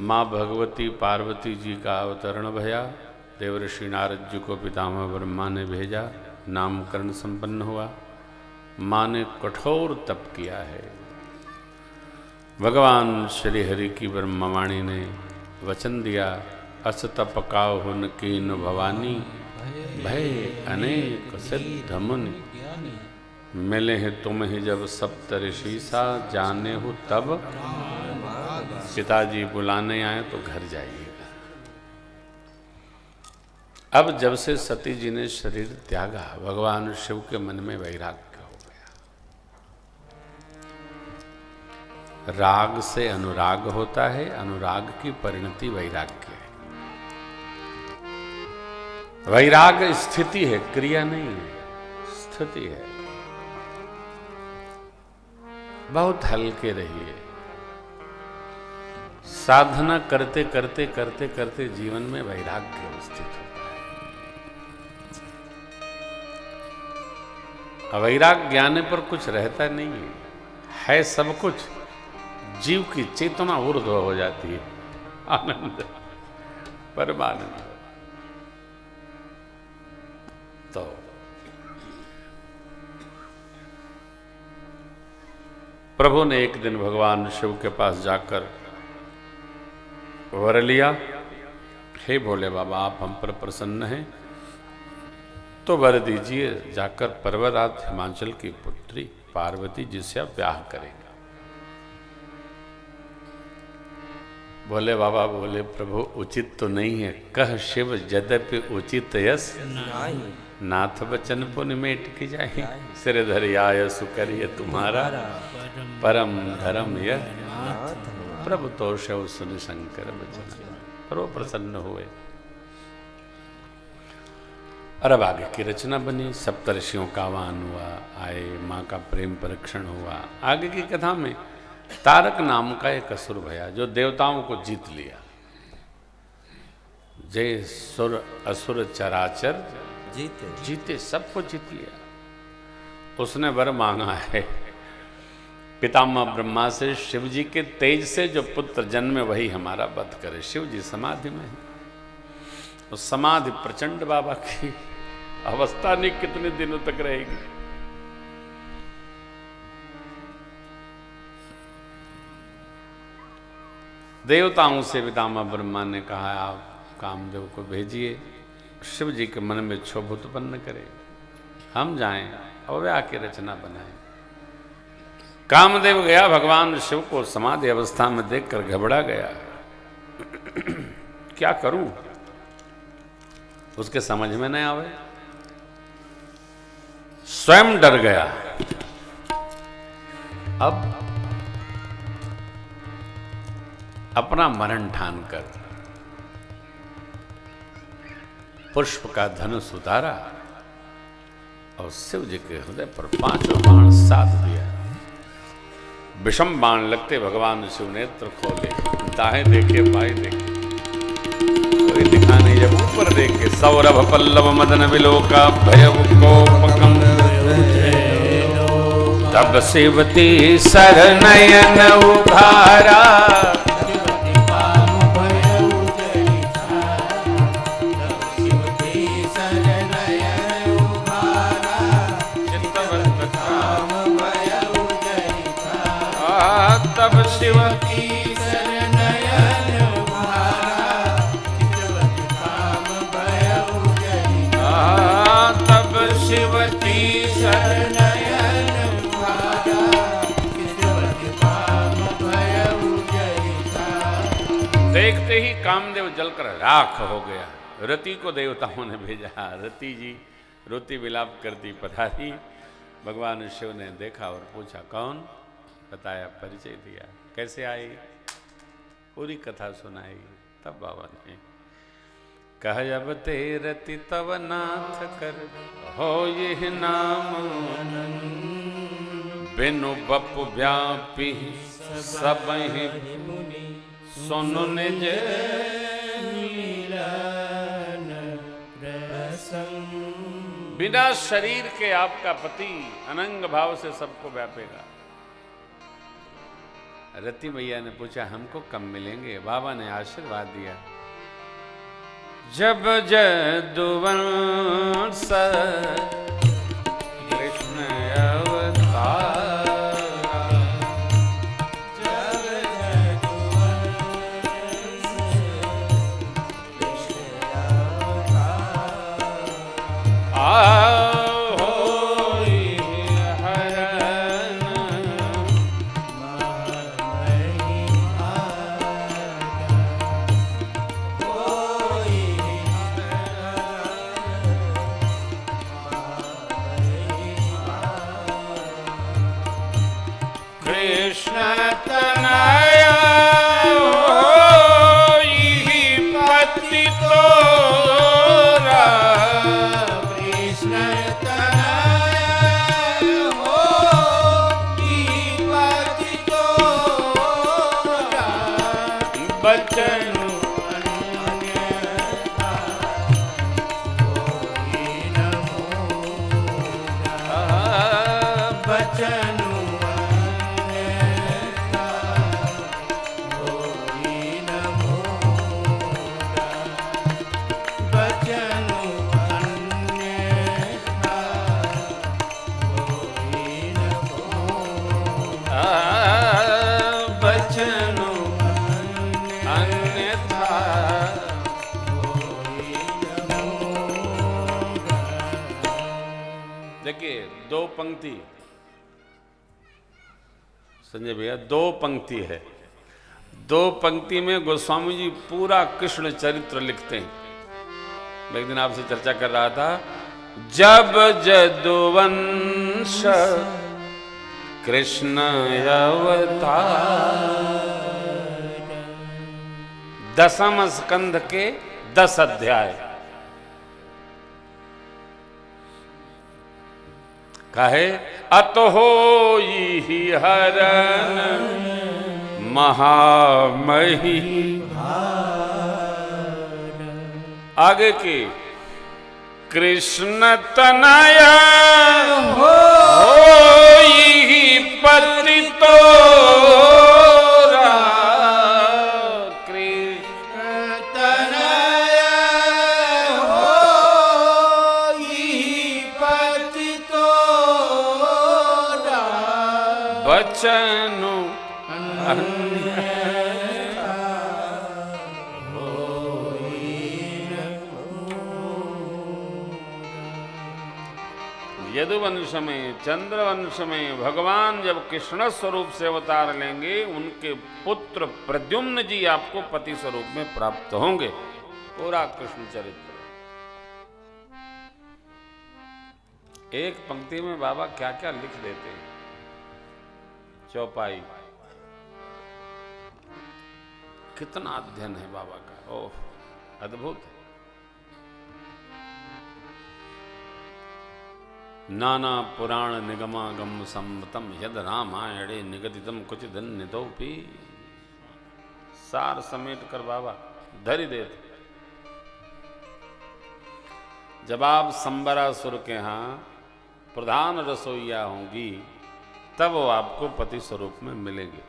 माँ भगवती पार्वती जी का अवतरण भया। देवर्षि नारद जी को पितामह ब्रह्मा ने भेजा, नामकरण संपन्न हुआ। माँ ने कठोर तप किया है। भगवान श्री हरि की ब्रह्मवाणी ने वचन दिया, अस तप काहुन कीन भवानी, भय अनेक सिद्ध मुनि, मिले हैं तुम ही जब सप्त ऋषि सा, जाने हो तब पिताजी बुलाने आए तो घर जाइएगा। अब जब से सती जी ने शरीर त्यागा, भगवान शिव के मन में वैराग्य हो गया। राग से अनुराग होता है, अनुराग की परिणति वैराग्य है। वैराग स्थिति है, क्रिया नहीं है, स्थिति है। बहुत हल्के रहिए। साधना करते करते करते करते जीवन में वैराग्य स्थित होता है। वैराग्य आने पर कुछ रहता नहीं है सब कुछ। जीव की चेतना ऊर्ध्व हो जाती है, आनंद, परमानंद। तो प्रभु ने एक दिन भगवान शिव के पास जाकर वर लिया, हे भोले बाबा आप हम पर प्रसन्न हैं तो वर दीजिए, जाकर पर्वतराज हिमाचल की पुत्री पार्वती जिससे आप ब्याह करेंगे। भोले बाबा बोले, प्रभु उचित तो नहीं है, कह शिव यद्यपि उचित यस नाथ बचन पुन मेट की जाए, सिर धरिया सुकरिय तुम्हारा परम धर्म यह, प्रभु तो शिव सुन शंकर बचन। प्रभु प्रसन्न हुए और अब आगे की रचना बनी। सप्तर्षियों का आह्वान हुआ, आए, माँ का प्रेम परीक्षण हुआ। आगे की कथा में तारक नाम का एक असुर भया जो देवताओं को जीत लिया। जय सुर असुर चराचर जीते, सबको जीत लिया। उसने वर मांगा है पितामह ब्रह्मा से, शिव जी के तेज से जो पुत्र जन्मे वही हमारा वध करे। शिव जी समाधि में है। उस समाधि प्रचंड बाबा की अवस्था नहीं कितने दिनों तक रहेगी। देवताओं से पितामह ब्रह्मा ने कहा, आप कामदेव को भेजिए, शिव जी के मन में क्षोभ उत्पन्न करे, हम जाएं और वे आके रचना बनाएं। कामदेव गया, भगवान शिव को समाधि अवस्था में देखकर घबरा गया। क्या करूं, उसके समझ में नहीं आवे, स्वयं डर गया। अब अपना मरण ठानकर पुष्प का धनुष उतारा और शिव जी के हृदय पर 5 बाण साध दिया। विषम बाण लगते भगवान शिव नेत्र खोले, दाएं देखे बाएं देखे, कोई दिखा नहीं। जब ऊपर देखे, सौरभ पल्लव मदन विलोका भयउ कोपकम, तब शिवती सरनयन उधारा, तब शिव की सरनयन उधारा, काम भयउ जनिता, तब शिव की सरनयन उधारा, काम भयउ जनिता। देखते ही कामदेव जलकर राख हो गया। रति को देवताओं ने भेजा। रति जी रोती विलाप करती पधारी। भगवान शिव ने देखा और पूछा, कौन? बताया, परिचय दिया, कैसे आई, पूरी कथा सुनाई। तब बाबा ने कहा, जब ते रति तव नाथ कर हो ये नाम, बिनु बपु व्यापी सब मुनि, सुनु निज बिना शरीर के आपका पति अनंग भाव से सबको व्यापेगा। रति मैया ने पूछा हमको कब मिलेंगे? बाबा ने आशीर्वाद दिया, जब जदुवंश कृष्ण अवतार, जब जदुवंश कृष्ण अवतार, दो पंक्ति संजय भैया, दो पंक्ति है, दो पंक्ति में गोस्वामी जी पूरा कृष्ण चरित्र लिखते हैं। मैं एक दिन आपसे चर्चा कर रहा था, जब जदुवंश कृष्ण अवतार, 10वें स्कंध के 10 अध्याय। कहे अतहो ही हरन महामही, आगे की कृष्ण तनया हो पतितो, बचनु यदुवंश में, चंद्रवंश में भगवान जब कृष्ण स्वरूप से अवतार लेंगे, उनके पुत्र प्रद्युम्न जी आपको पति स्वरूप में प्राप्त होंगे। पूरा कृष्ण चरित्र एक पंक्ति में बाबा क्या क्या लिख देते हैं। चौपाई, कितना अध्ययन है बाबा का, ओह अद्भुत है। नाना पुराण निगमागम सम्मतम यद रामायणे निगदितम कुछ धन्यतोपि, सार समेट कर बाबा धरि देते। जब आप संबरासुर के यहाँ प्रधान रसोईया होंगी, तब वो आपको पति स्वरूप में मिलेंगे।